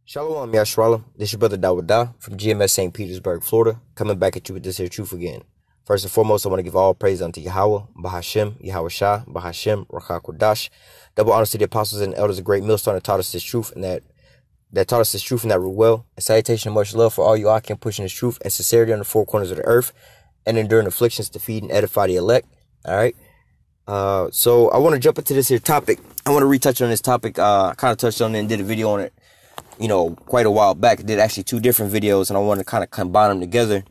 Shalom, Yashwallah. This is your brother Dawadah from GMS St. Petersburg, Florida, coming back at you with this here truth again. First and foremost, I want to give all praise unto Yahawah, Bahashem, YAHAWASHI, Bahashem, Rakha Kodash. Double honors to the apostles and elders of great millstone that taught us this truth and that taught us this truth and that root well. And salutation and much love for all you Akim pushing this truth and sincerity on the four corners of the earth and enduring afflictions to feed and edify the elect. All right. So I want to jump into this here topic. I want to retouch on this topic. I kind of touched on it and did a video on it, quite a while back. I did actually two different videos, and I want to kind of combine them together,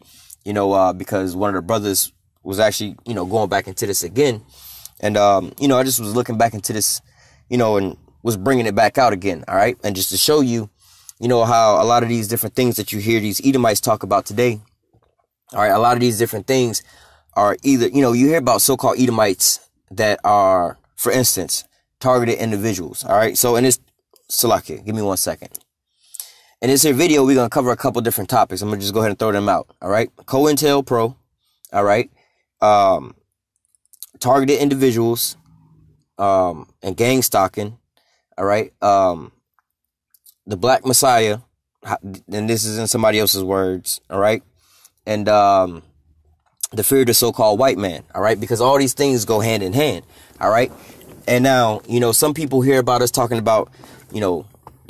because one of the brothers was actually, going back into this again. And, I just was looking back into this, and was bringing it back out again. All right. And just to show you, how a lot of these different things that you hear these Edomites talk about today. All right. A lot of these different things are either, you hear about so-called Edomites that are, for instance, targeted individuals. All right. So in this, Salakia, give me 1 second. In this here video, we're going to cover a couple different topics. I'm going to just go ahead and throw them out. All right. CointelPro. All right. Targeted individuals, and gang stalking. All right. The Black Messiah. And this is in somebody else's words. All right. And, the fear of the so-called white man. All right. Because all these things go hand in hand. All right. And now, some people hear about us talking about,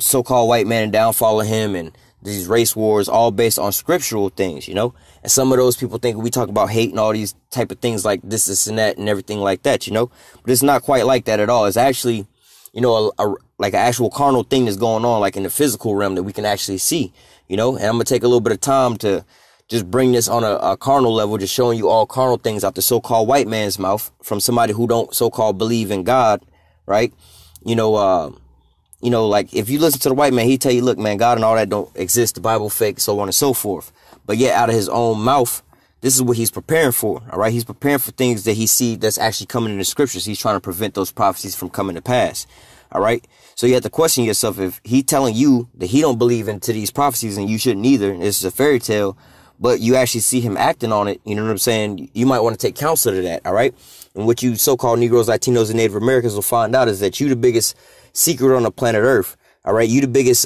so-called white man and downfall of him and these race wars, all based on scriptural things, and some of those people think we talk about hate and all these type of things like this and that and everything like that, but it's not quite like that at all. It's actually, like an actual carnal thing that's going on, like in the physical realm that we can actually see, and I'm going to take a little bit of time to just bring this on a carnal level, just showing you all carnal things out the so-called white man's mouth from somebody who don't so-called believe in God, right? Like if you listen to the white man, he tell you, look, man, God and all that don't exist. The Bible fake, so on and so forth. But yet out of his own mouth, this is what he's preparing for. All right. He's preparing for things that he see that's actually coming in the scriptures. He's trying to prevent those prophecies from coming to pass. All right. So you have to question yourself, if he telling you that he don't believe into these prophecies and you shouldn't either, this is a fairy tale, but you actually see him acting on it. You know what I'm saying? You might want to take counsel to that. All right. And what you so-called Negroes, Latinos, and Native Americans will find out is that you the biggest secret on the planet Earth. All right. You the biggest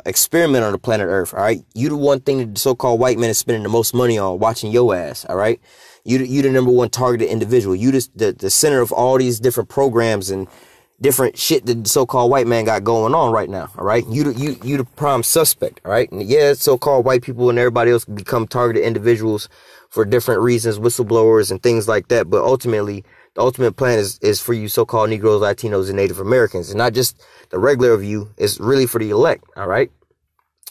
experiment on the planet Earth. All right. You the one thing that the so-called white man is spending the most money on, watching your ass. All right. You the number one targeted individual. You the center of all these different programs and different shit that the so-called white man got going on right now. All right. You the prime suspect. All right. And yeah, so-called white people and everybody else can become targeted individuals for different reasons, whistleblowers and things like that. But ultimately, the ultimate plan is for you so-called Negroes, Latinos, and Native Americans. And not just the regular of you. It's really for the elect. All right.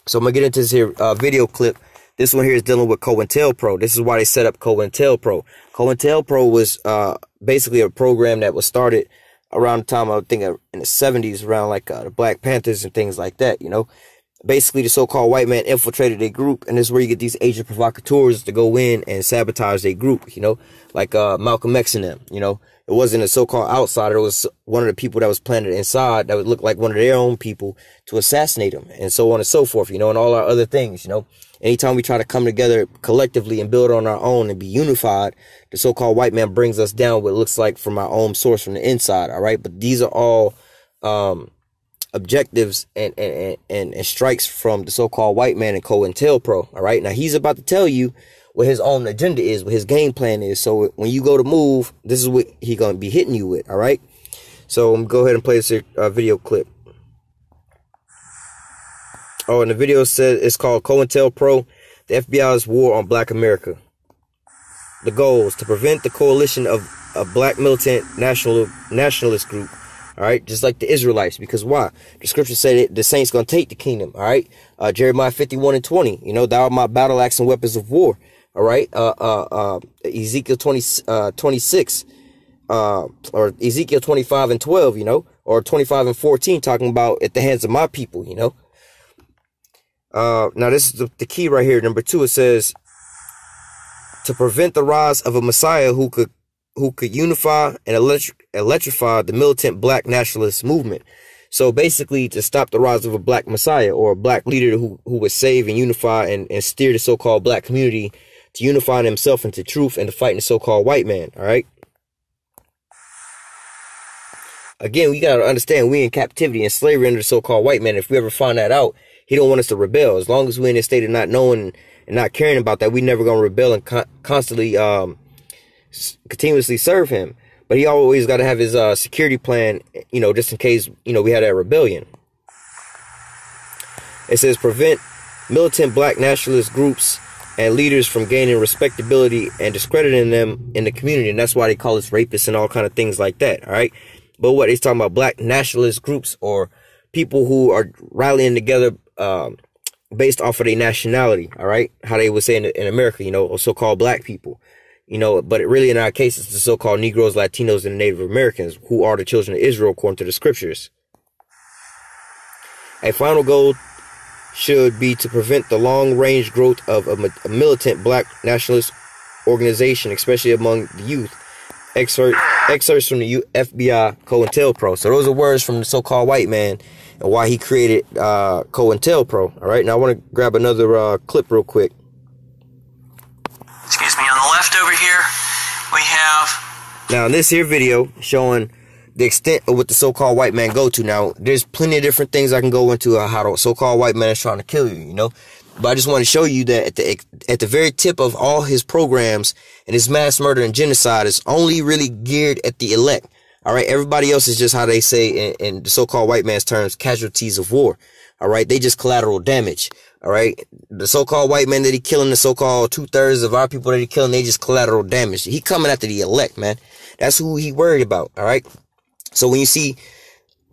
So I'm going to get into this here video clip. This one here is dealing with CointelPro. This is why they set up CointelPro. CointelPro was basically a program that was started around the time, I think, in the 70s, around like the Black Panthers and things like that, Basically, the so-called white man infiltrated a group, and this is where you get these agent provocateurs to go in and sabotage their group, like Malcolm X and them, It wasn't a so-called outsider. It was one of the people that was planted inside that would look like one of their own people to assassinate them, and so on and so forth, and all our other things, Anytime we try to come together collectively and build on our own and be unified, the so-called white man brings us down what looks like from our own source from the inside, all right? But these are all objectives and strikes from the so-called white man and CointelPro. All right. Now he's about to tell you what his own agenda is, what his game plan is. So when you go to move, this is what he's going to be hitting you with. All right. So I'm going to go ahead and play this video clip. Oh, and the video says it's called CointelPro, the FBI's war on Black America. The goals to prevent the coalition of a black militant nationalist group. All right, just like the Israelites, because why? The scripture said it, the saints gonna take the kingdom. All right, Jeremiah 51:20. Thou art my battle axe and weapons of war. All right, Ezekiel 26, or Ezekiel 25:12. Or 25:14, talking about at the hands of my people. Now this is the key right here. Number 2, it says to prevent the rise of a Messiah who could unify and electrify the militant black nationalist movement. So basically to stop the rise of a black Messiah or a black leader who would save and unify and steer the so-called black community to unify himself into truth and to fight the so-called white man. All right. again, we got to understand we in captivity and slavery under the so-called white man. If we ever find that out, he don't want us to rebel. As long as we're in this state of not knowing and not caring about that, we never going to rebel and constantly, continuously serve him. But he always got to have his security plan, you know, just in case, you know, we had that rebellion. It says prevent militant black nationalist groups and leaders from gaining respectability and discrediting them in the community. And that's why they call us rapists and all kind of things like that. All right. But what he's talking about, black nationalist groups or people who are rallying together based off of their nationality. All right. How they would say in America, you know, or so-called black people, you know, but really in our case, it's the so-called Negroes, Latinos, and Native Americans who are the children of Israel according to the scriptures. A final goal should be to prevent the long-range growth of a militant black nationalist organization, especially among the youth. Excerpts from the FBI CointelPro. So those are words from the so-called white man and why he created CointelPro. All right, now I want to grab another clip real quick. Excuse me, on the left over here, we have... Now, in this here video showing the extent of what the so-called white man go to. Now, there's plenty of different things I can go into how the so-called white man is trying to kill you, you know. But I just want to show you that at the very tip of all his programs and his mass murder and genocide is only really geared at the elect. All right, everybody else is just how they say in the so-called white man's terms, casualties of war. All right, they just collateral damage. All right, the so-called white man that he killing, the so-called 2/3 of our people that he killing, they just collateral damage. He coming after the elect, man. That's who he worried about. All right. So when you see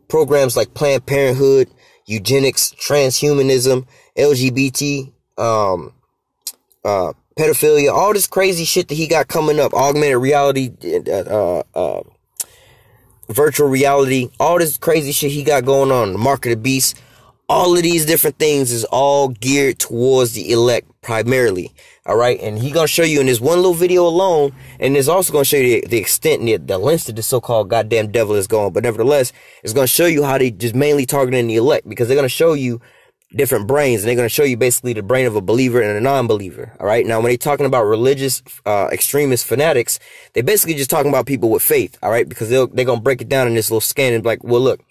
programs like Planned Parenthood, eugenics, transhumanism, LGBT, pedophilia, all this crazy shit that he got coming up, augmented reality, virtual reality, all this crazy shit he got going on, the mark of the beast, all of these different things is all geared towards the elect primarily. All right. And he's going to show you in this one little video alone. And it's also going to show you the extent and the lengths that the so-called goddamn devil is going. But nevertheless, it's going to show you how they just mainly targeting the elect, because they're going to show you different brains. And they're going to show you basically the brain of a believer and a non-believer. All right. Now, when they're talking about religious extremist fanatics, they're basically just talking about people with faith. All right. Because they're going to break it down in this little scan and be like, well, look,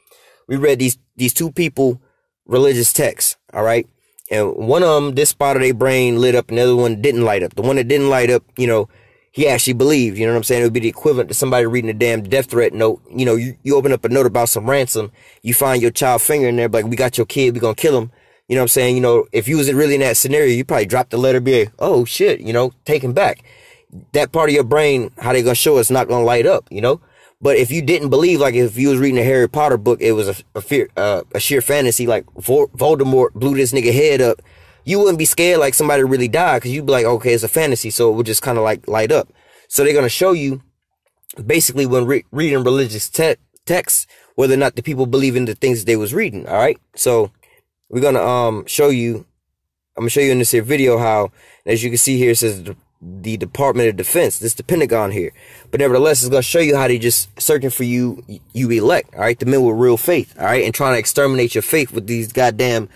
we read these two people religious texts. All right. And one of them, this spot of their brain lit up and the other one didn't light up. The one that didn't light up, you know, he actually believed, you know what I'm saying? It would be the equivalent to somebody reading a damn death threat note. You know, you open up a note about some ransom, you find your child finger in there, like, we got your kid, we gonna kill him. You know what I'm saying? You know, if you was really in that scenario, you probably drop the letter, be like, oh shit, you know, take him back. That part of your brain, how they gonna show us, not gonna light up, you know? But if you didn't believe, like if you was reading a Harry Potter book, it was a sheer fantasy, like Voldemort blew this nigga head up, you wouldn't be scared like somebody really died, because you'd be like, okay, it's a fantasy, so it would just kind of like light up. So they're going to show you basically when reading religious texts, whether or not the people believe in the things that they was reading. All right. So we're going to show you, I'm going to show you in this here video how, as you can see here, it says the Department of Defense. This is the Pentagon here. But nevertheless, it's going to show you how they just searching for you elect. All right. The men with real faith. All right. And trying to exterminate your faith with these goddamn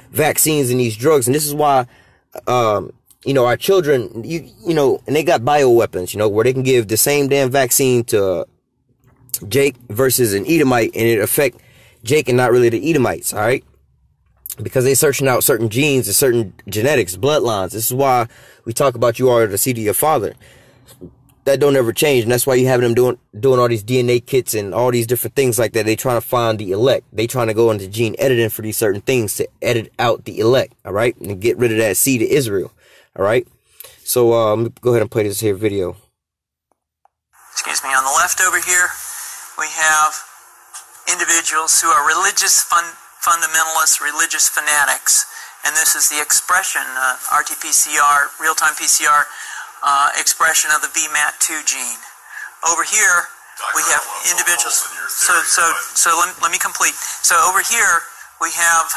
vaccines and these drugs. And this is why, you know, our children, you know, and they got bioweapons, you know, where they can give the same damn vaccine to Jake versus an Edomite, and it affect Jake and not really the Edomites. All right. Because they're searching out certain genes and certain genetics, bloodlines. This is why we talk about you are the seed of your father. That don't ever change. And that's why you have them doing all these DNA kits and all these different things like that. They trying to find the elect. They trying to go into gene editing for these certain things to edit out the elect. All right. And get rid of that seed of Israel. All right. So let me go ahead and play this here video. Excuse me. On the left over here, we have individuals who are religious fundamentalists, religious fanatics. And this is the expression, RT-PCR, real-time PCR, expression of the VMAT2 gene. Over here, we have individuals. So let me complete. So over here, we have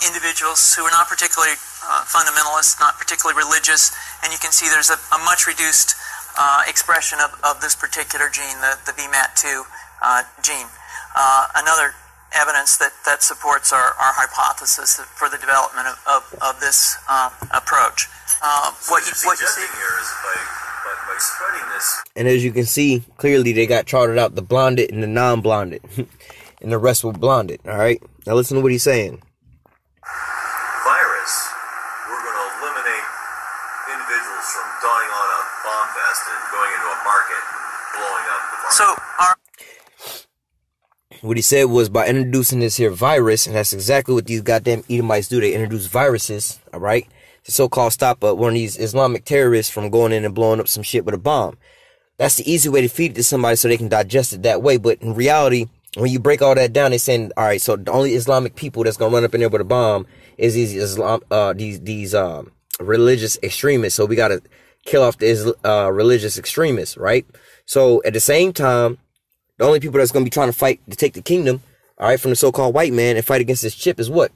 individuals who are not particularly fundamentalists, not particularly religious, and you can see there's a much reduced expression of this particular gene, the VMAT2 gene. Another evidence that supports our hypothesis for the development of this approach. What you're suggesting here is by by spreading this. And as you can see, clearly they got charted out the blonded and the non-blonded. And the rest were blonded, all right? Now listen to what he's saying. Virus, we're going to eliminate individuals from donning on a bomb vest and going into a market, blowing up the market. So, what he said was by introducing this here virus, and that's exactly what these goddamn Edomites do. They introduce viruses, all right, to so-called stop one of these Islamic terrorists from going in and blowing up some shit with a bomb. That's the easy way to feed it to somebody so they can digest it that way. But in reality, when you break all that down, they're saying, all right, so the only Islamic people that's gonna run up in there with a bomb is these religious extremists. So we gotta kill off the religious extremists, right? So at the same time, the only people that's going to be trying to fight to take the kingdom, all right, from the so-called white man and fight against this chip is what?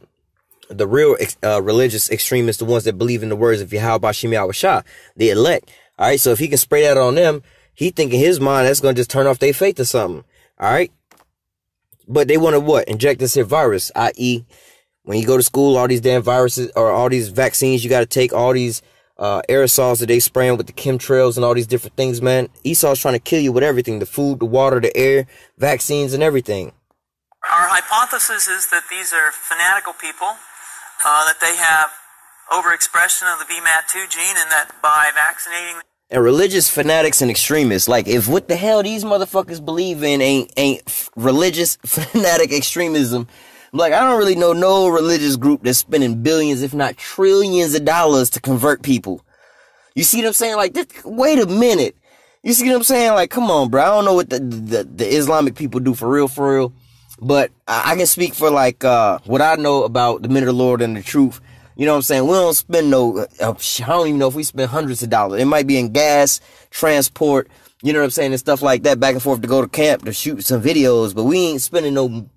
The real religious extremists, the ones that believe in the words of YAHAWASHI, the elect. All right, so if he can spray that on them, he think in his mind that's going to just turn off their faith or something. All right? But they want to what? Inject this here virus, i.e., when you go to school, all these damn viruses or all these vaccines you got to take, all these aerosols that they spraying with the chemtrails and all these different things, man. Esau's trying to kill you with everything, the food, the water, the air, vaccines, and everything. Our hypothesis is that these are fanatical people, that they have overexpression of the VMAT2 gene, and that by vaccinating... And religious fanatics and extremists, like if what the hell these motherfuckers believe in ain't religious fanatic extremism, like, I don't really know no religious group that's spending billions, if not trillions of dollars to convert people. You see what I'm saying? Like, wait a minute. You see what I'm saying? Like, come on, bro. I don't know what the Islamic people do for real. But I can speak for, like, what I know about the men of the Lord and the truth. You know what I'm saying? We don't spend no, I don't even know if we spend hundreds of dollars. It might be in gas, transport, you know what I'm saying, and stuff like that, back and forth to go to camp to shoot some videos. But we ain't spending no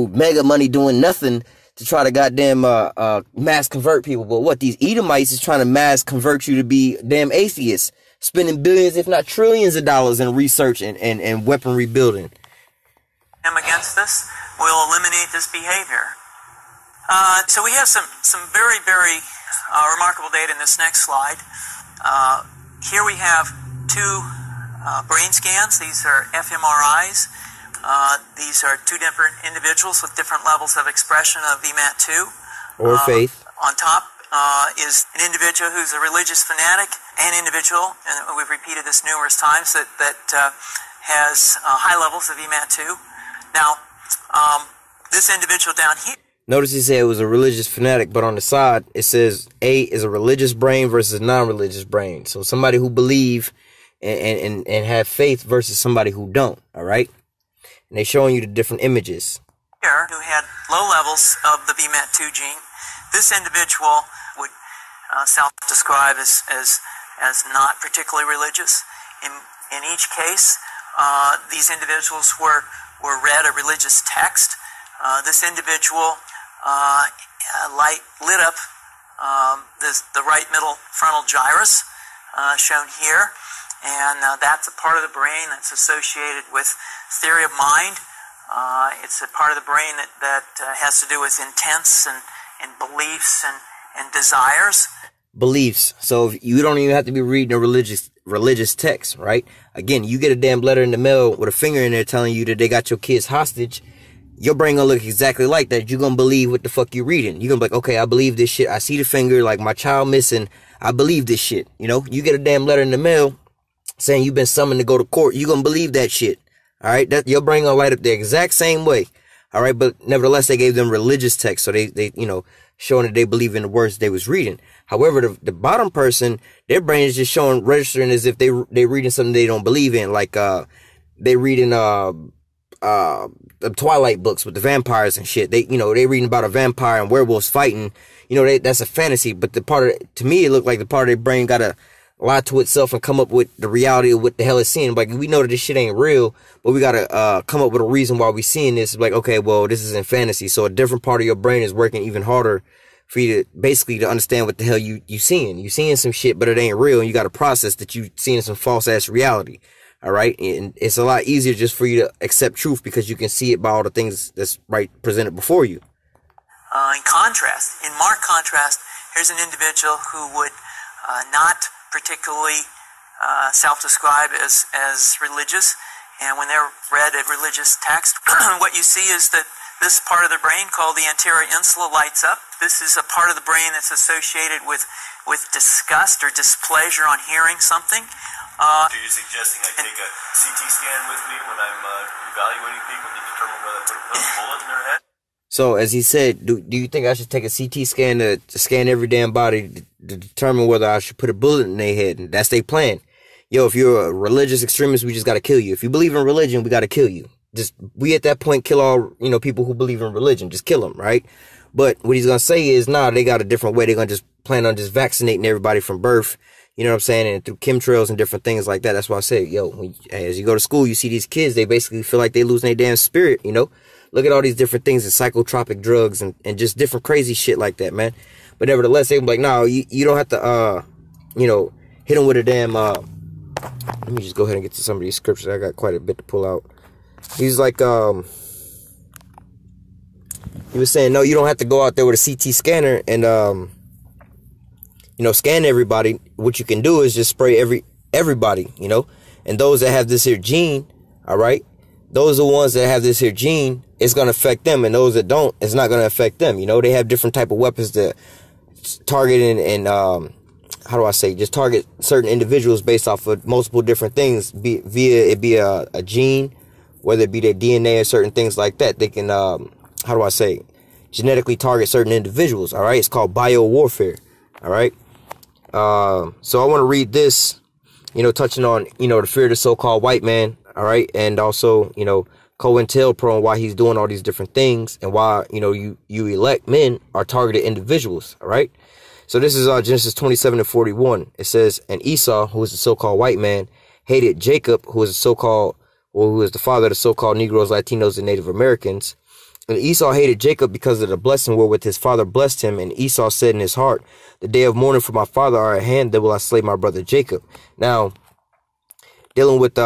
mega money doing nothing to try to goddamn mass convert people. But what these Edomites is trying to mass convert you to be damn atheists, spending billions, if not trillions of dollars in research and weaponry building. Against this, we'll eliminate this behavior. So we have some very, very remarkable data in this next slide. Here we have two brain scans. These are fMRIs. These are two different individuals with different levels of expression of VMAT2. Or faith. On top is an individual who's a religious fanatic, an individual, and we've repeated this numerous times, that has high levels of VMAT2. Now, this individual down here. Notice he said it was a religious fanatic, but on the side, it says A is a religious brain versus non-religious brain. So somebody who believe and have faith versus somebody who don't, all right? And they're showing you the different images. Here, who had low levels of the VMAT2 gene. This individual would self-describe as not particularly religious. In each case, these individuals were read a religious text. This individual lit up the right middle frontal gyrus, shown here, and that's a part of the brain that's associated with theory of mind. It's a part of the brain that has to do with intents and beliefs and desires. Beliefs. So you don't even have to be reading a religious text, right? Again, you get a damn letter in the mail with a finger in there telling you that they got your kids hostage. Your brain gonna look exactly like that. You're gonna believe what the fuck you reading. You're gonna be like, okay, I believe this shit. I see the finger, like my child missing. I believe this shit. You know, you get a damn letter in the mail saying you've been summoned to go to court. You're gonna believe that shit. All right, that your brain gonna light up the exact same way. All right, but nevertheless, they gave them religious text, so they you know, showing that they believe in the words they was reading. However, the bottom person, their brain is just registering as if they reading something they don't believe in, like they reading the Twilight books with the vampires and shit. They reading about a vampire and werewolves fighting. You know, that's a fantasy. But to me, it looked like the part of their brain got to lie to itself and come up with the reality of what the hell it's seeing. Like, we know that this shit ain't real, but we got to come up with a reason why we seeing this. Like, okay, well, this is in fantasy. So a different part of your brain is working even harder for you to basically to understand what the hell you seeing. You seeing some shit, but it ain't real. And you got to process that you seeing some false ass reality. All right. And it's a lot easier just for you to accept truth because you can see it by all the things that's right presented before you. In marked contrast, here's an individual who would not particularly self-describe as religious, and when they're read a religious text, what you see is that this part of the brain called the anterior insula lights up. This is a part of the brain that's associated with disgust or displeasure on hearing something. Are you suggesting I take a CT scan with me when I'm evaluating people to determine whether I put a bullet in their head? So, as he said, do you think I should take a CT scan to scan every damn body to determine whether I should put a bullet in their head? And that's their plan. Yo, if you're a religious extremist, we just got to kill you. If you believe in religion, we got to kill you. We at that point kill all, people who believe in religion. Just kill them, right? But what he's going to say is, nah, they got a different way. They're going to just plan on just vaccinating everybody from birth. You know what I'm saying? And through chemtrails and different things like that. That's why I say, yo, as you go to school, you see these kids, they basically feel like they losing their damn spirit, Look at all these different things and psychotropic drugs and just different crazy shit like that, man. But nevertheless, they be like, no, you don't have to, hit them with a damn, let me just go ahead and get to some of these scriptures. I got quite a bit to pull out. He's like, he was saying, no, you don't have to go out there with a CT scanner and, scan everybody. What you can do is just spray everybody, and those that have this here gene, all right, those are the ones that have this here gene, it's going to affect them, and those that don't, it's not going to affect them. They have different type of weapons that target and how do I say, just target certain individuals based off of multiple different things, via it be a gene, whether it be their DNA or certain things like that. They can, how do I say, genetically target certain individuals. All right. It's called biowarfare. All right. So I want to read this, touching on, the fear of the so-called white man. All right. And also, CointelPro and why he's doing all these different things and why, you elect men are targeted individuals. All right. So this is Genesis 27:41. It says, and Esau, who is the so-called white man, hated Jacob, who is the so-called, or who is the father of the so-called Negroes, Latinos, and Native Americans. And Esau hated Jacob because of the blessing wherewith his father blessed him. And Esau said in his heart, the day of mourning for my father are at hand, then will I slay my brother Jacob. Now, dealing with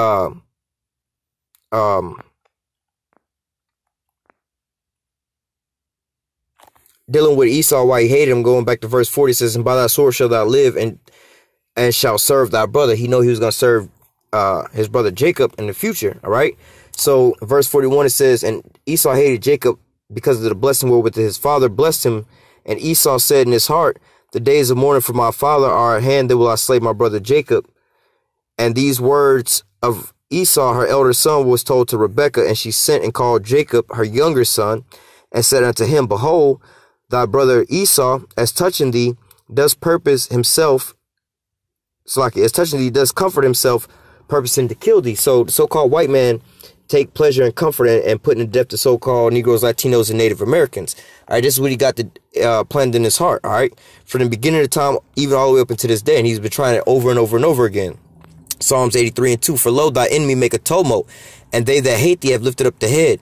Esau, why he hated him, going back to verse 40, says, and by thy sword shalt thou live, and shall serve thy brother. He know he was going to serve his brother Jacob in the future. All right. So verse 41, it says, and Esau hated Jacob because of the blessing wherewith his father blessed him. And Esau said in his heart, the days of mourning for my father are at hand, then will I slay my brother Jacob. And these words of Esau, her elder son, was told to Rebekah, and she sent and called Jacob, her younger son, and said unto him, behold, thy brother Esau, as touching thee, does purpose himself, as touching thee, does comfort himself, purposing to kill thee. So the so-called white man take pleasure and comfort and putting to death the so-called Negroes, Latinos, and Native Americans. All right, this is what he got planned in his heart. All right, from the beginning of the time, even all the way up until this day, and he's been trying it over and over and over again. Psalms 83:2, for lo, thy enemy make a tumult, and they that hate thee have lifted up the head.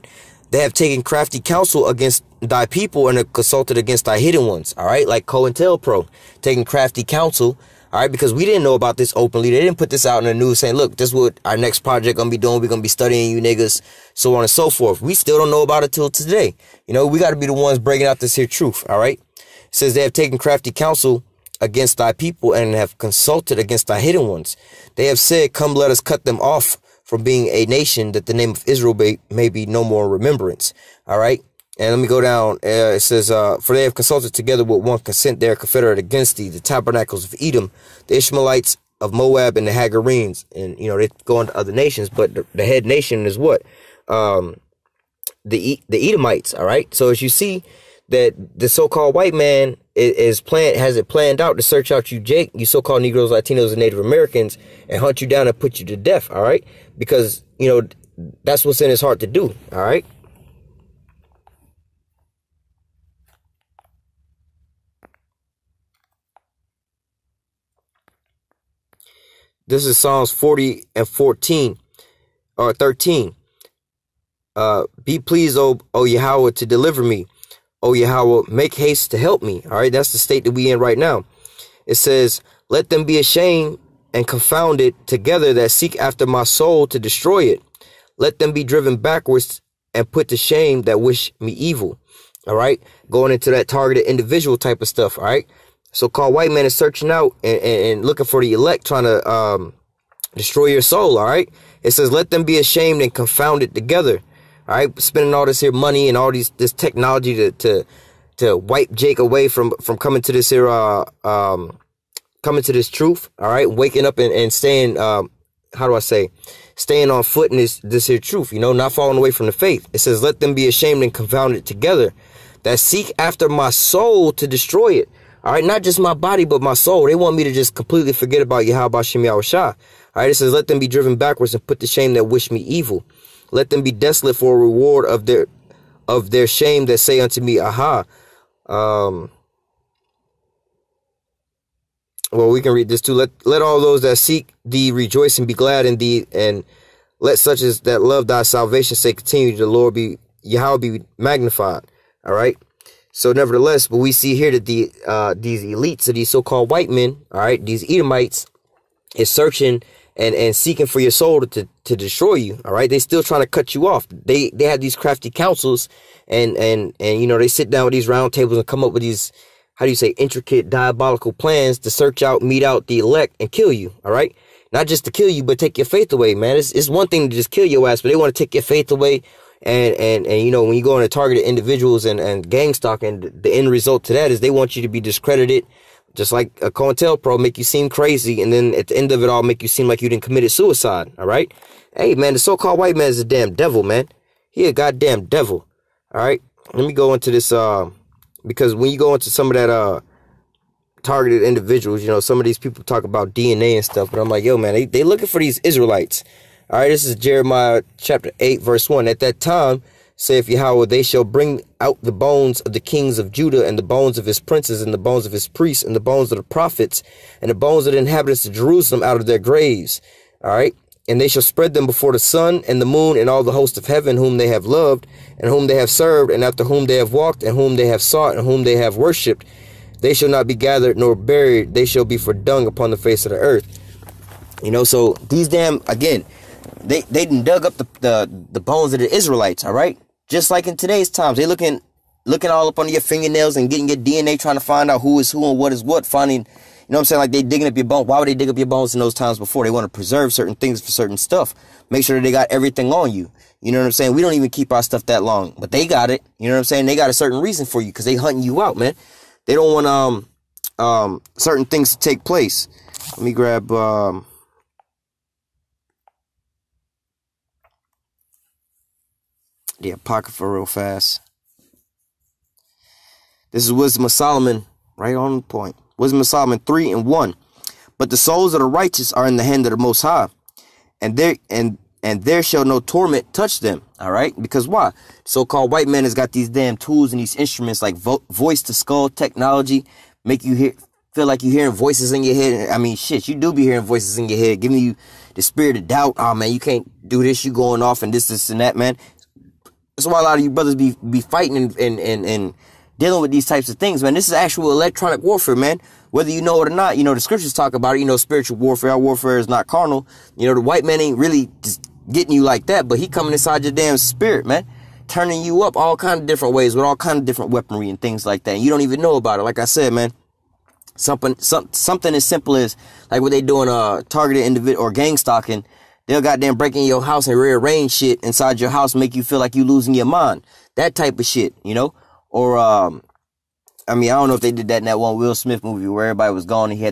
They have taken crafty counsel against thy people and have consulted against thy hidden ones. All right, like CointelPro, taking crafty counsel. All right, because we didn't know about this openly. They didn't put this out in the news saying, look, this is what our next project going to be doing. We're going to be studying you niggas, so on and so forth. We still don't know about it till today. We got to be the ones breaking out this here truth. All right. It says they have taken crafty counsel against thy people and have consulted against thy hidden ones. They have said, come, let us cut them off from being a nation, that the name of Israel may be no more remembrance. All right. And let me go down. It says, for they have consulted together with one consent, they are confederate against thee, the tabernacles of Edom, the Ishmaelites of Moab, and the Hagarenes. And, they go into other nations, but the head nation is what? The Edomites. All right. So as you see that the so-called white man has it planned out to search out you so-called Negroes, Latinos, and Native Americans and hunt you down and put you to death. All right. Because, that's what's in his heart to do. All right. This is Psalms 40:14 or 13. Be pleased, O Yahawah, to deliver me. O Yahawah, make haste to help me. All right, that's the state that we in right now. It says, let them be ashamed and confounded together that seek after my soul to destroy it. Let them be driven backwards and put to shame that wish me evil. All right, going into that targeted individual type of stuff. All right. So-called white man is searching out and looking for the elect, trying to Destroy your soul, all right? It says, let them be ashamed and confounded together, all right? Spending all this here money and all this technology to wipe Jake away from coming to this here, coming to this truth, all right? Waking up and staying, how do I say, staying on foot in this here truth, you know, not falling away from the faith. It says, let them be ashamed and confounded together that seek after my soul to destroy it. All right, not just my body, but my soul. They want me to just completely forget about YAHAWASHI. All right, it says, let them be driven backwards and put to shame that wish me evil. Let them be desolate for a reward of their shame that say unto me, aha. Well, we can read this too. Let all those that seek thee rejoice and be glad in thee, and let such as that love thy salvation say continue. The Lord be Yahweh be magnified. All right. So nevertheless, but we see here that these elites, or these so-called white men, all right, these Edomites, is searching and seeking for your soul to destroy you. All right. They still trying to cut you off. They have these crafty councils and you know, they sit down with these round tables and come up with these, how do you say, intricate diabolical plans to search out, meet out the elect and kill you. All right. Not just to kill you, but take your faith away, man. It's one thing to just kill your ass, but they want to take your faith away. And you know, when you go on to targeted individuals and gang stalking, the end result to that is they want you to be discredited, just like a CointelPro, make you seem crazy, and then at the end of it all, make you seem like you didn't committed suicide. All right. Hey, man, the so-called white man is a damn devil, man. He a goddamn devil. All right. Let me go into this, because when you go into some of that targeted individuals, you know, some of these people talk about DNA and stuff, but I'm like, yo, man, they looking for these Israelites. All right, this is Jeremiah chapter 8, verse 1. At that time, saith Yahweh, they shall bring out the bones of the kings of Judah, and the bones of his princes, and the bones of his priests, and the bones of the prophets, and the bones of the inhabitants of Jerusalem out of their graves. All right, and they shall spread them before the sun and the moon and all the host of heaven, whom they have loved, and whom they have served, and after whom they have walked, and whom they have sought, and whom they have worshipped. They shall not be gathered nor buried. They shall be for dung upon the face of the earth. You know, so these damn, again, they done dug up the bones of the Israelites, all right? Just like in today's times, they looking all up under your fingernails and getting your DNA, trying to find out who is who and what is what, finding, you know what I'm saying, like they digging up your bones. Why would they dig up your bones in those times before? They want to preserve certain things for certain stuff. Make sure that they got everything on you. You know what I'm saying? We don't even keep our stuff that long, but they got it. You know what I'm saying? They got a certain reason for you because they hunting you out, man. They don't want certain things to take place. Let me grab the Apocrypha real fast. This is Wisdom of Solomon, right on point. Wisdom of Solomon 3:1. But the souls of the righteous are in the hand of the Most High, and there shall no torment touch them. All right, because why? So-called white man has got these damn tools and these instruments like voice to skull technology, make you feel like you're hearing voices in your head. I mean, shit, you do be hearing voices in your head, giving you the spirit of doubt. Oh man, you can't do this. You going off and this and that, man. That's why a lot of you brothers be fighting and dealing with these types of things, man. This is actual electronic warfare, man. Whether you know it or not, you know, the scriptures talk about it. You know, spiritual warfare. Our warfare is not carnal. You know, the white man ain't really just getting you like that, but he coming inside your damn spirit, man. Turning you up all kind of different ways with all kind of different weaponry and things like that. And you don't even know about it. Like I said, man, something as simple as like what they doing, targeted individual or gang stalking. They'll goddamn break in your house and rearrange shit inside your house, make you feel like you losing your mind. That type of shit, you know? Or, I mean, I don't know if they did that in that one Will Smith movie where everybody was gone and he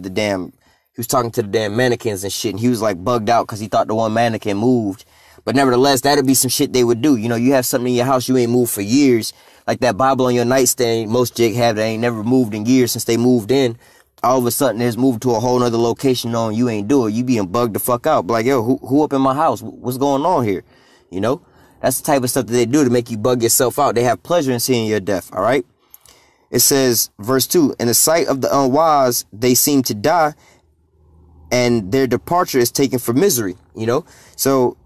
was talking to the damn mannequins and shit, and he was like bugged out because he thought the one mannequin moved. But nevertheless, that'd be some shit they would do. You know, you have something in your house you ain't moved for years, like that Bible on your nightstand most jig have that ain't never moved in years since they moved in. All of a sudden, it's moved to a whole nother location knowing you ain't do it. You being bugged the fuck out. But like, yo, who up in my house? What's going on here? You know? That's the type of stuff that they do to make you bug yourself out. They have pleasure in seeing your death, all right? It says, verse 2, in the sight of the unwise, they seem to die, and their departure is taken for misery, you know? So,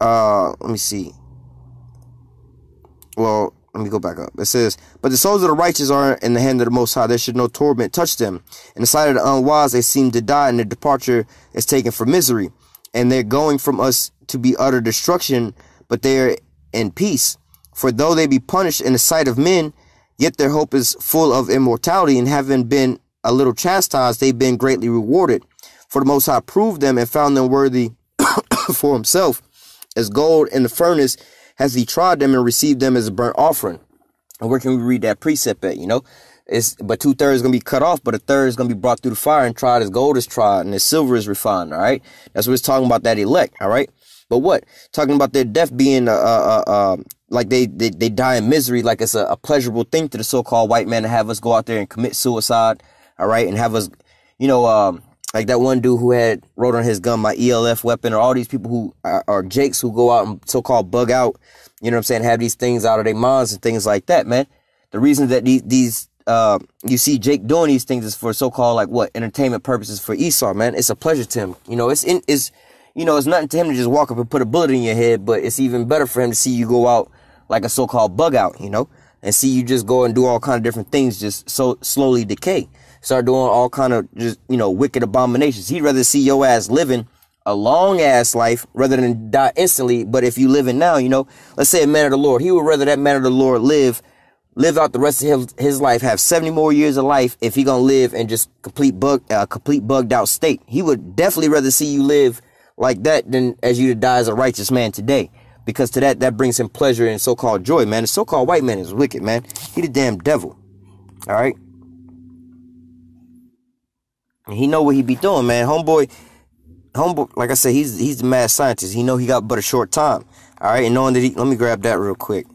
let me see. Well, let me go back up. It says, but the souls of the righteous are in the hand of the Most High. There should no torment touch them. In the sight of the unwise, they seem to die, and their departure is taken for misery. And they're going from us to be utter destruction, but they are in peace. For though they be punished in the sight of men, yet their hope is full of immortality, and having been a little chastised, they've been greatly rewarded. For the Most High proved them and found them worthy for himself. As gold in the furnace has he tried them and received them as a burnt offering. And where can we read that precept at, you know? But 2/3 is going to be cut off, but 1/3 is going to be brought through the fire and tried as gold is tried and as silver is refined, all right? That's what it's talking about, that elect, all right? But what? Talking about their death being, like they die in misery, like it's a pleasurable thing to the so-called white man to have us go out there and commit suicide, all right? And have us, you know, like that one dude who had wrote on his gun, my ELF weapon, or all these people who are jakes who go out and so-called bug out, you know what I'm saying, have these things out of their minds and things like that, man. The reason that you see Jake doing these things is for so-called, like, what, entertainment purposes for Esau, man. It's a pleasure to him. You know, it's nothing to him to just walk up and put a bullet in your head, but it's even better for him to see you go out like a so-called bug out, you know, and see you just go and do all kind of different things, just so slowly decay. Start doing all kind of just, you know, wicked abominations. He'd rather see your ass living a long ass life rather than die instantly. But if you living now, you know, let's say a man of the Lord, he would rather that man of the Lord live out the rest of his life, have 70 more years of life if he gonna live in just complete bugged out state. He would definitely rather see you live like that than as you to die as a righteous man today, because to that brings him pleasure and so-called joy, man. The so-called white man is wicked, man. He the damn devil, all right? And he know what he be doing, man. Homeboy, like I said, he's the mad scientist. He know he got but a short time, all right? And knowing that let me grab that real quick,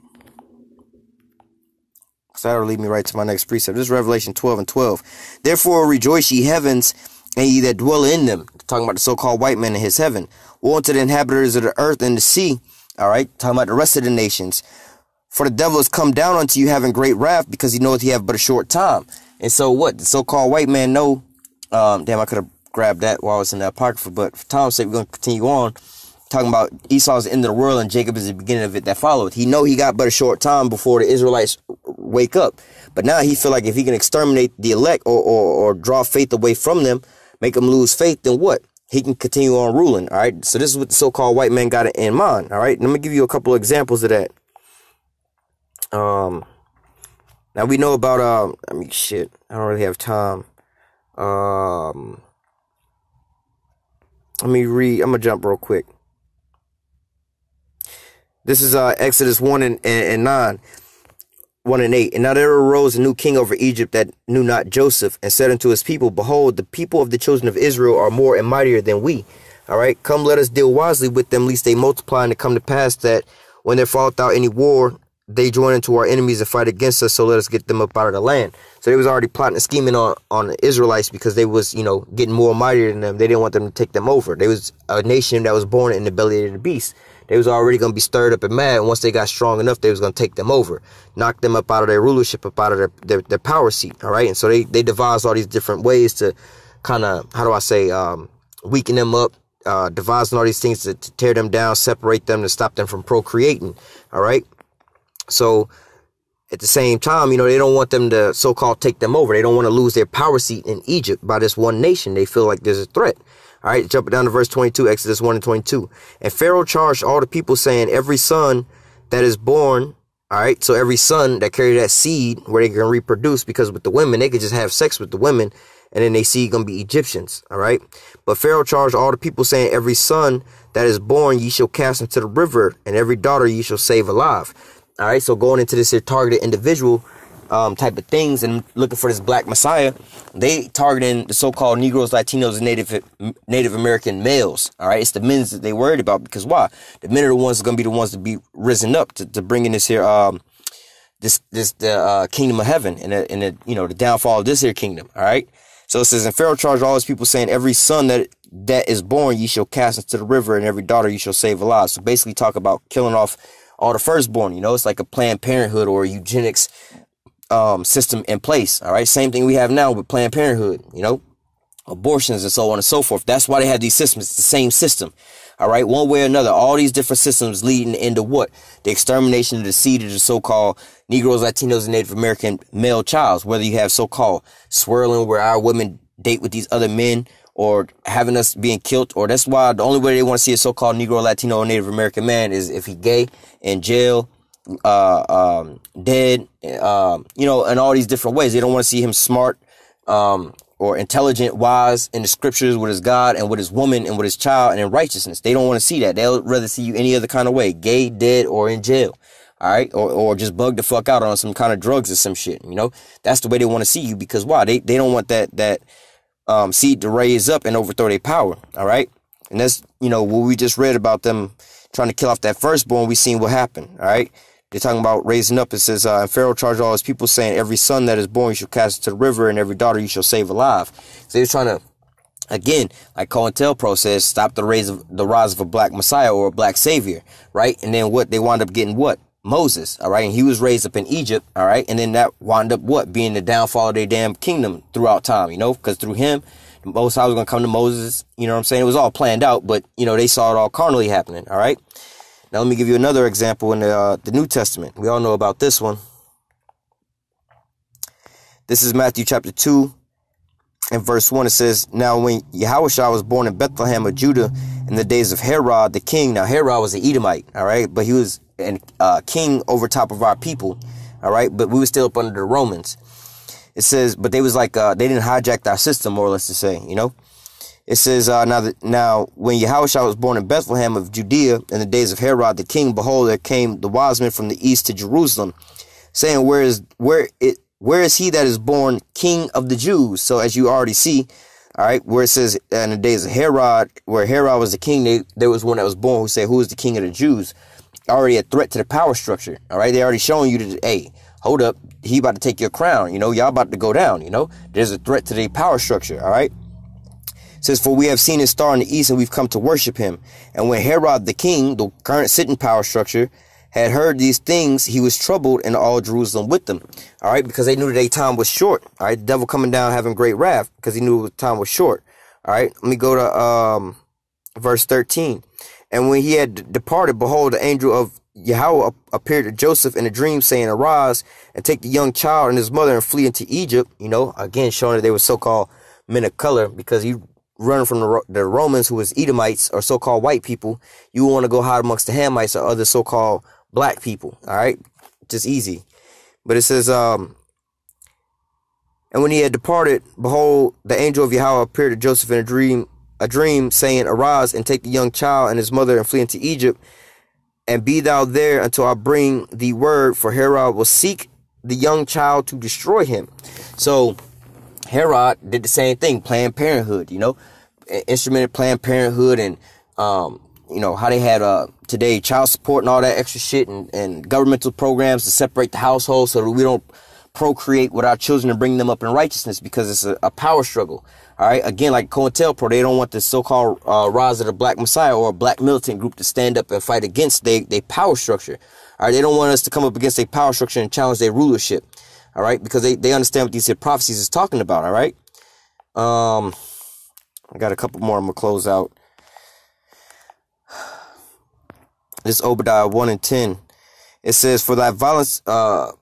so that'll lead me right to my next precept. This is Revelation 12:12. Therefore rejoice, ye heavens, and ye that dwell in them. Talking about the so-called white man in his heaven. Woe unto the inhabitants of the earth and the sea. All right, talking about the rest of the nations. For the devil has come down unto you having great wrath, because he knoweth he have but a short time. And so what? The so-called white man know. Damn, I could have grabbed that while I was in the Apocrypha, but for time's sake, we're going to continue on. Talking about Esau's the end of the world and Jacob is the beginning of it that followed. He know he got but a short time before the Israelites wake up. But now he feel like if he can exterminate the elect or draw faith away from them, make them lose faith, then what? He can continue on ruling, all right? So this is what the so-called white man got in mind, all right? And let me give you a couple of examples of that. Now we know about, I mean, shit, I don't really have time. Let me read, I'm going to jump real quick. This is Exodus 1 and 9, 1 and 8. And now there arose a new king over Egypt that knew not Joseph, and said unto his people, behold, the people of the children of Israel are more and mightier than we. All right, come, let us deal wisely with them, lest they multiply, and it come to pass that when there falleth out any war, they join into our enemies and fight against us. So let us get them up out of the land. So they was already plotting and scheming on the Israelites, because they was, you know, getting more mightier than them. They didn't want them to take them over. They was a nation that was born in the belly of the beast. They was already going to be stirred up and mad. And once they got strong enough, they was going to take them over, knock them up out of their rulership, up out of their power seat. All right. And so they devised all these different ways to kind of, how do I say, weaken them up, devising all these things to tear them down, separate them, to stop them from procreating. All right. So at the same time, you know, they don't want them to so-called take them over. They don't want to lose their power seat in Egypt by this one nation. They feel like there's a threat. All right, jumping down to verse 22, Exodus 1 and 22. And Pharaoh charged all the people, saying, every son that is born, all right, so every son that carry that seed where they can reproduce, because with the women, they could just have sex with the women, and then they seed going to be Egyptians, all right? But Pharaoh charged all the people, saying, every son that is born ye shall cast into the river, and every daughter ye shall save alive. All right, so going into this here targeted individual type of things and looking for this black messiah, they targeting the so-called Negroes, Latinos, and Native American males. All right, it's the men that they worried about, because why? The men are the ones that are going to be the ones to be risen up to bring in this here the kingdom of heaven and the you know, the downfall of this here kingdom. All right, so it says, and Pharaoh charged all his people, saying, every son that is born ye shall cast into the river, and every daughter you shall save alive. So basically talk about killing off all the firstborn. You know, it's like a Planned Parenthood or a eugenics system in place. All right, same thing we have now with Planned Parenthood, you know, abortions and so on and so forth. That's why they have these systems. It's the same system. All right, one way or another, all these different systems leading into what? The extermination of the seed of the so-called Negroes, Latinos, and Native American male childs, whether you have so-called swirling where our women date with these other men, or having us being killed. Or that's why the only way they want to see a so-called Negro, Latino, or Native American man is if he gay, in jail, dead, you know, in all these different ways. They don't want to see him smart, or or intelligent, wise in the scriptures with his God and with his woman and with his child and in righteousness. They don't want to see that. They'll rather see you any other kind of way, gay, dead, or in jail. All right. Or just bug the fuck out on some kind of drugs or some shit. You know, that's the way they want to see you, because why? They don't want that seed to raise up and overthrow their power. All right. And that's, you know, what we just read about them trying to kill off that firstborn. We seen what happened. All right. They're talking about raising up. It says, and Pharaoh charged all his people, saying, every son that is born you shall cast into the river, and every daughter you shall save alive. So they're trying to, again, like CointelPro says, stop the rise of a black Messiah or a black savior, right? And then what? They wound up getting what? Moses, all right? And he was raised up in Egypt, all right? And then that wound up what? Being the downfall of their damn kingdom throughout time, you know? Because through him, the Most High was going to come to Moses, you know what I'm saying? It was all planned out, but, you know, they saw it all carnally happening, all right? Now, let me give you another example in the New Testament. We all know about this one. This is Matthew chapter 2 and verse 1. It says, now when YAHAWASHI was born in Bethlehem of Judah in the days of Herod the king. Now, Herod was an Edomite, all right? But he was a king over top of our people, all right? But we were still up under the Romans. It says, but they was like, they didn't hijack our system, more or less to say, you know? It says, now when YAHAWASHI was born in Bethlehem of Judea in the days of Herod the king, behold, there came the wise men from the east to Jerusalem, saying, where is he that is born king of the Jews? So as you already see, all right, where it says in the days of Herod, where Herod was the king, there was one that was born who said, who is the king of the Jews? Already a threat to the power structure. All right, they already showing you that, hey, hold up, he about to take your crown. You know, y'all about to go down. You know, there's a threat to the power structure. All right. It says, for we have seen his star in the east, and we've come to worship him. And when Herod the king, the current sitting power structure, had heard these things, he was troubled, and all Jerusalem with them. All right, because they knew that their time was short. All right, the devil coming down having great wrath because he knew the time was short. All right, let me go to verse 13. And when he had departed, behold, the angel of Yahweh appeared to Joseph in a dream, saying, arise and take the young child and his mother and flee into Egypt. You know, again, showing that they were so-called men of color, because he running from the Romans, who was Edomites or so-called white people. You want to go hide amongst the Hamites or other so-called black people. All right, just easy. But it says, and when he had departed, behold, the angel of Yahweh appeared to Joseph in a dream, saying, arise and take the young child and his mother and flee into Egypt, and be thou there until I bring thee word, for Herod will seek the young child to destroy him. So Herod did the same thing, Planned Parenthood, you know, instrumented Planned Parenthood, and you know how they had today child support and all that extra shit, and governmental programs to separate the household so that we don't procreate with our children and bring them up in righteousness, because it's a power struggle. All right, again, like CointelPro, they don't want the so-called rise of the black Messiah or a black militant group to stand up and fight against their power structure. All right, they don't want us to come up against their power structure and challenge their rulership. All right, because they understand what these prophecies is talking about. All right, I got a couple more. I'm gonna close out. This Obadiah 1 and 10. It says, for thy violence, for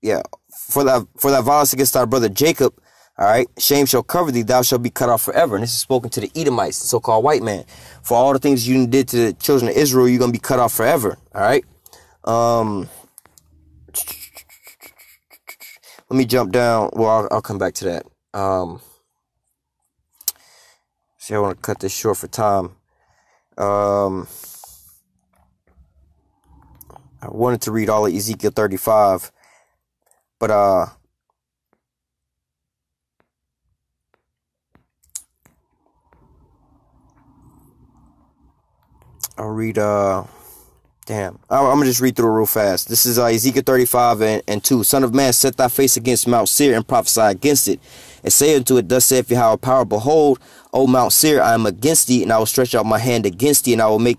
thy violence against thy brother Jacob, all right, shame shall cover thee, thou shalt be cut off forever. And this is spoken to the Edomites, the so-called white man. For all the things you did to the children of Israel, you're gonna be cut off forever. All right. Let me jump down. Well, I'll come back to that. See, I want to cut this short for time. I wanted to read all of Ezekiel 35, but I'll read I'm gonna just read through it real fast. This is Ezekiel 35 and 2. Son of man, set thy face against Mount Seir and prophesy against it, and say unto it, thus saith Yahweh power, behold, O Mount Seir, I am against thee, and I will stretch out my hand against thee, and I will make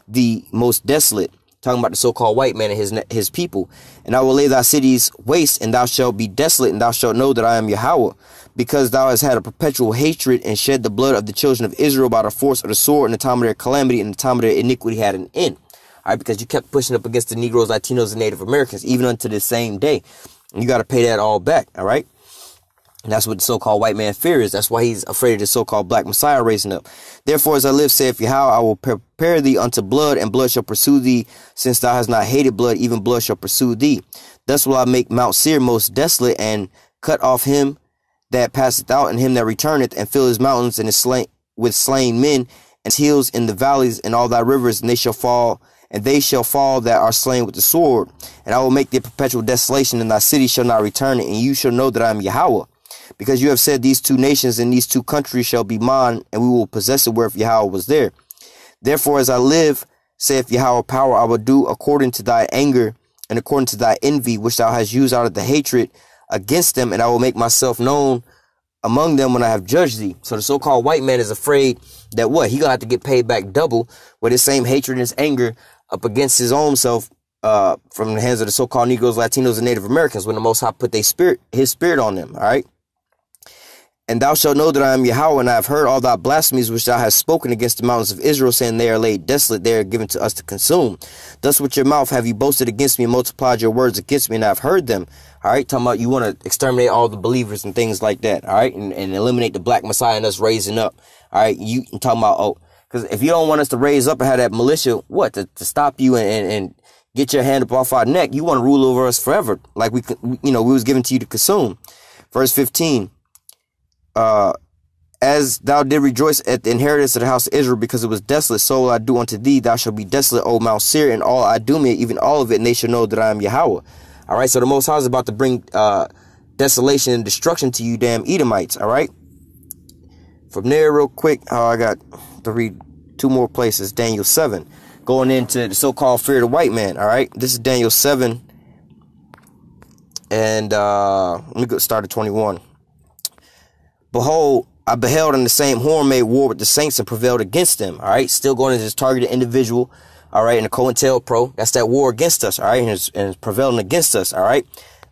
thee most desolate. Talking about the so-called white man and his people. And I will lay thy cities waste, and thou shalt be desolate, and thou shalt know that I am Yahweh, because thou hast had a perpetual hatred and shed the blood of the children of Israel by the force of the sword in the time of their calamity, and the time of their iniquity had an end. All right, because you kept pushing up against the Negroes, Latinos, and Native Americans, even unto this same day. And you got to pay that all back, all right? And that's what the so-called white man fear is. That's why he's afraid of the so-called black Messiah raising up. Therefore, as I live, saith Yahweh, I will prepare thee unto blood, and blood shall pursue thee. Since thou hast not hated blood, even blood shall pursue thee. Thus will I make Mount Seir most desolate, and cut off him that passeth out, and him that returneth, and fill his mountains and his slain men, and his hills in the valleys, and all thy rivers, and they shall fall that are slain with the sword. And I will make thee a perpetual desolation, and thy city shall not return, and you shall know that I am Yahawah. Because you have said, these two nations and these two countries shall be mine, and we will possess it whereof Yahawah was there. Therefore, as I live, saith Yahawah power, I will do according to thy anger, and according to thy envy, which thou hast used out of the hatred against them, and I will make myself known among them when I have judged thee. So the so-called white man is afraid that what? He gonna have to get paid back double with his same hatred and his anger up against his own self from the hands of the so-called Negroes, Latinos, and Native Americans when the Most High put his spirit on them. All right. And thou shalt know that I am Yahawah, and I have heard all thy blasphemies which thou hast spoken against the mountains of Israel, saying they are laid desolate, they are given to us to consume. Thus with your mouth have you boasted against me, and multiplied your words against me, and I have heard them. All right, talking about you want to exterminate all the believers and things like that. All right, and eliminate the black Messiah and us raising up. All right, you talking about, oh, because if you don't want us to raise up and have that militia, what, to stop you and get your hand up off our neck, you want to rule over us forever, like we was given to you to consume. Verse 15. As thou did rejoice at the inheritance of the house of Israel, because it was desolate, so will I do unto thee. Thou shalt be desolate, O Mount Seir, and all Idumea, even all of it, and they shall know that I am Yahawah. All right, so the Most High is about to bring desolation and destruction to you damn Edomites. All right. From there, real quick, I got to read two more places. Daniel 7, going into the so-called fear of the white man. All right, this is Daniel 7, and let me go start at 21. Behold, I beheld, and the same horn made war with the saints and prevailed against them. All right, still going into this targeted individual. All right, in the CointelPro, that's that war against us. All right, and it's prevailing against us. All right,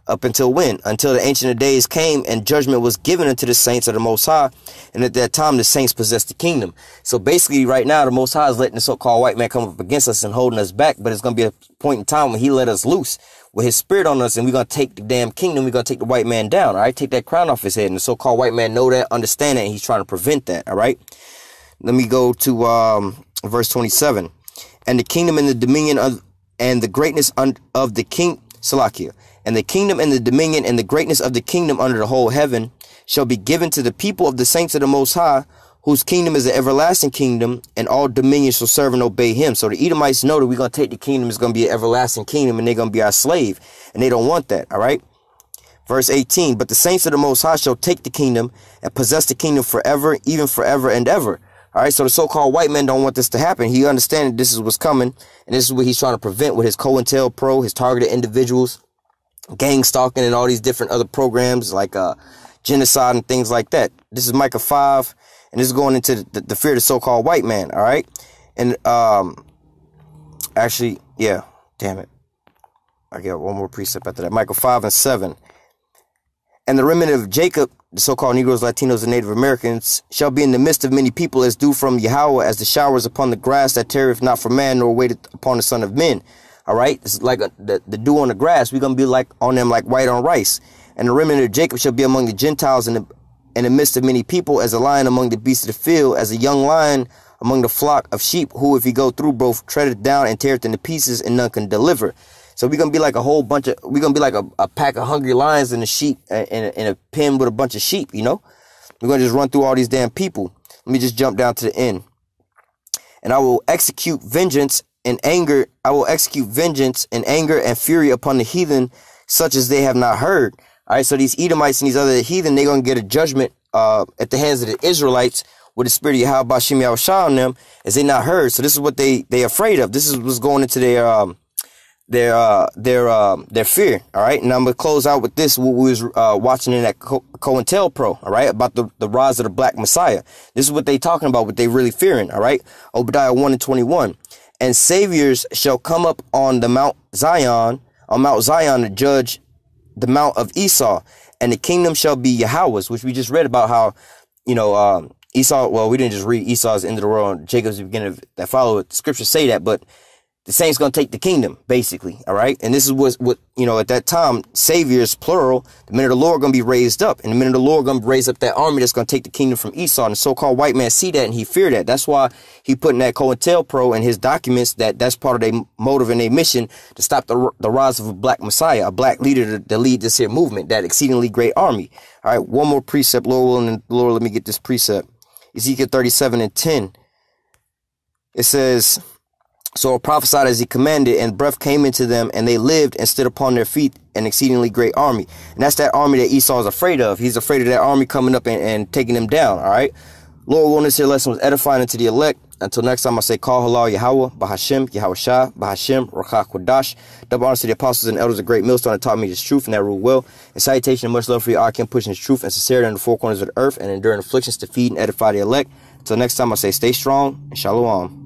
up until when? Until the Ancient of Days came, and judgment was given unto the saints of the Most High. And at that time, the saints possessed the kingdom. So basically, right now, the Most High is letting the so-called white man come up against us and holding us back. But it's going to be a point in time when he let us loose with his spirit on us, and we're going to take the damn kingdom. We're going to take the white man down. All right, take that crown off his head. And the so-called white man know that, understand that, and he's trying to prevent that. All right, let me go to verse 27. And the kingdom and the dominion and the greatness of the king, Salakia, and the kingdom and the dominion and the greatness of the kingdom under the whole heaven shall be given to the people of the saints of the Most High, whose kingdom is an everlasting kingdom, and all dominions shall serve and obey him. So the Edomites know that we're going to take the kingdom. It's going to be an everlasting kingdom, and they're going to be our slave, and they don't want that. All right. Verse 18, but the saints of the Most High shall take the kingdom and possess the kingdom forever, even forever and ever. All right, so the so-called white man don't want this to happen. He understands this is what's coming, and this is what he's trying to prevent with his CointelPro, his targeted individuals, gang stalking, and all these different other programs like genocide and things like that. This is Micah 5, and this is going into the fear of the so-called white man. All right, and actually, yeah, damn it, I got one more precept after that. Micah 5 and 7. And the remnant of Jacob, the so-called Negroes, Latinos, and Native Americans, shall be in the midst of many people as dew from Yahawah, as the showers upon the grass that tarrieth not for man, nor waiteth upon the son of men. All right, it's like the dew on the grass. We're going to be like on them like white on rice. And the remnant of Jacob shall be among the Gentiles in the midst of many people, as a lion among the beasts of the field, as a young lion among the flock of sheep, who if he go through both treadeth down and teareth into pieces, and none can deliver. So we're going to be like we're going to be like a pack of hungry lions and a sheep in a pen with a bunch of sheep, you know. We're going to just run through all these damn people. Let me just jump down to the end. And I will execute vengeance and anger. I will execute vengeance and anger and fury upon the heathen, such as they have not heard. All right, so these Edomites and these other heathen, they're going to get a judgment at the hands of the Israelites with the spirit of YAHAWASHI on them, as they not heard. So this is what they afraid of. This is what's going into their fear. All right, and I'm gonna close out with this, what we was watching in that CointelPro, all right, about the rise of the black Messiah. This is what they talking about, what they really fearing. All right, Obadiah 1 and 21. And saviors shall come up on Mount Zion to judge the Mount of Esau, and the kingdom shall be Yahawah's, which we just read about how, you know, Esau, well, we didn't just read Esau's end of the world and Jacob's the beginning of that follow it. Scriptures say that, but the saints going to take the kingdom, basically. All right. And this is what, you know, at that time, saviors, plural, the men of the Lord going to be raised up. And the men of the Lord going to raise up that army that's going to take the kingdom from Esau. And the so-called white man see that and he fear that. That's why he put in that CointelPro in his documents that's part of their motive and their mission to stop the rise of a black Messiah, a black leader to lead this here movement, that exceedingly great army. All right. One more precept, Lord willing, and Lord, let me get this precept. Ezekiel 37:10. It says, so it prophesied as he commanded, and breath came into them, and they lived and stood upon their feet, an exceedingly great army. And that's that army that Esau is afraid of. He's afraid of that army coming up and taking them down, all right? Lord willing, this here lesson was edifying unto the elect. Until next time, I say, call halal Yahawah, Bahashim, YAHAWASHI, Bahashim, Rakha Quadash. Double honors to the apostles and elders of great millstone that taught me this truth and that rule well. And salutation and much love for you, Akim, pushing his truth and sincerity in the four corners of the earth and enduring afflictions to feed and edify the elect. Until next time, I say, stay strong and shalom.